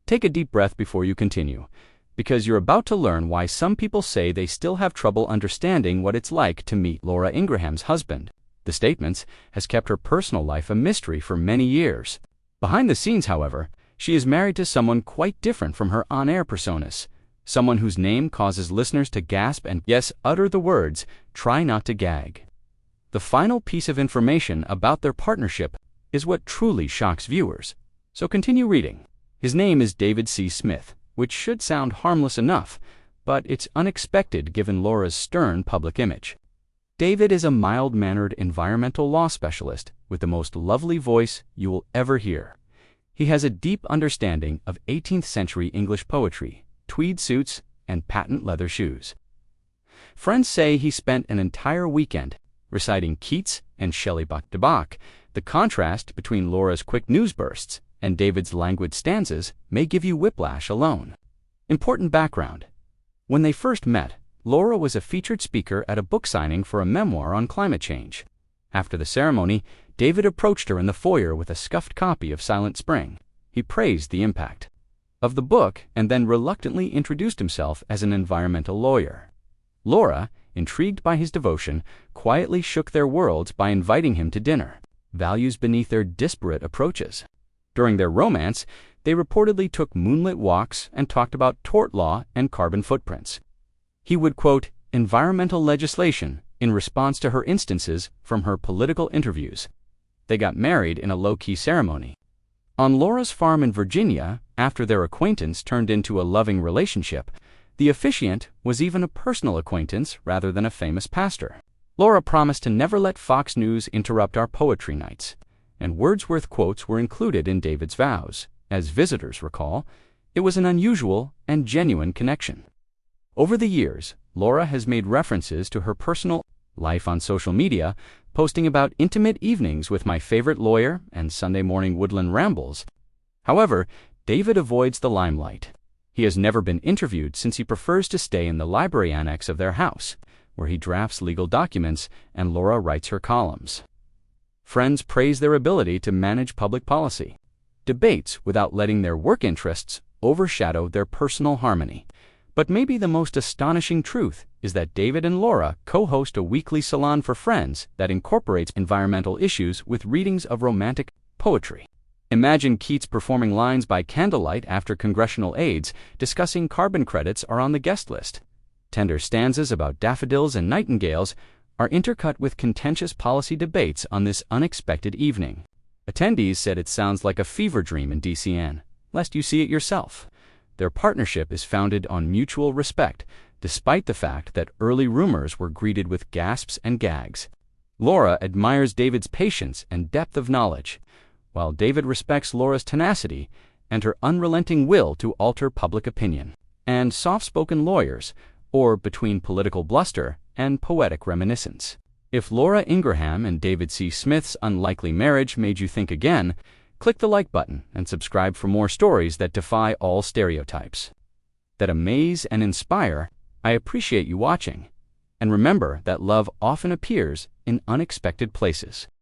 Take a deep breath before you continue, because you're about to learn why some people say they still have trouble understanding what it's like to meet Laura Ingraham's husband. The statements has kept her personal life a mystery for many years. Behind the scenes, however, she is married to someone quite different from her on-air personas, someone whose name causes listeners to gasp and, yes, utter the words, "Try not to gag." The final piece of information about their partnership is what truly shocks viewers. So continue reading. His name is David C. Smith, which should sound harmless enough, but it's unexpected given Laura's stern public image. David is a mild-mannered environmental law specialist with the most lovely voice you will ever hear. He has a deep understanding of 18th century English poetry, tweed suits, and patent leather shoes. Friends say he spent an entire weekend reciting Keats and Shelley back to back. The contrast between Laura's quick news bursts and David's languid stanzas may give you whiplash alone. Important background. When they first met, Laura was a featured speaker at a book signing for a memoir on climate change. After the ceremony, David approached her in the foyer with a scuffed copy of Silent Spring. He praised the impact of the book and then reluctantly introduced himself as an environmental lawyer. Laura, intrigued by his devotion, quietly shook their worlds by inviting him to dinner, values beneath their disparate approaches. During their romance, they reportedly took moonlit walks and talked about tort law and carbon footprints. He would quote environmental legislation in response to her instances from her political interviews. They got married in a low-key ceremony. On Laura's farm in Virginia, after their acquaintance turned into a loving relationship, the officiant was even a personal acquaintance rather than a famous pastor. Laura promised to never let Fox News interrupt our poetry nights, and Wordsworth quotes were included in David's vows. As visitors recall, it was an unusual and genuine connection. Over the years, Laura has made references to her personal life on social media, posting about intimate evenings with my favorite lawyer and Sunday morning woodland rambles. However, David avoids the limelight. He has never been interviewed since he prefers to stay in the library annex of their house, where he drafts legal documents and Laura writes her columns. Friends praise their ability to manage public policy, debates without letting their work interests overshadow their personal harmony. But maybe the most astonishing truth is that David and Laura co-host a weekly salon for friends that incorporates environmental issues with readings of romantic poetry. Imagine Keats performing lines by candlelight after congressional aides discussing carbon credits are on the guest list. Tender stanzas about daffodils and nightingales are intercut with contentious policy debates on this unexpected evening. Attendees said it sounds like a fever dream in DCN, lest you see it yourself. Their partnership is founded on mutual respect, despite the fact that early rumors were greeted with gasps and gags. Laura admires David's patience and depth of knowledge, while David respects Laura's tenacity and her unrelenting will to alter public opinion. And soft-spoken lawyers, or between political bluster and poetic reminiscence. If Laura Ingraham and David C. Smith's unlikely marriage made you think again, click the like button and subscribe for more stories that defy all stereotypes, that amaze and inspire. I appreciate you watching. And remember that love often appears in unexpected places.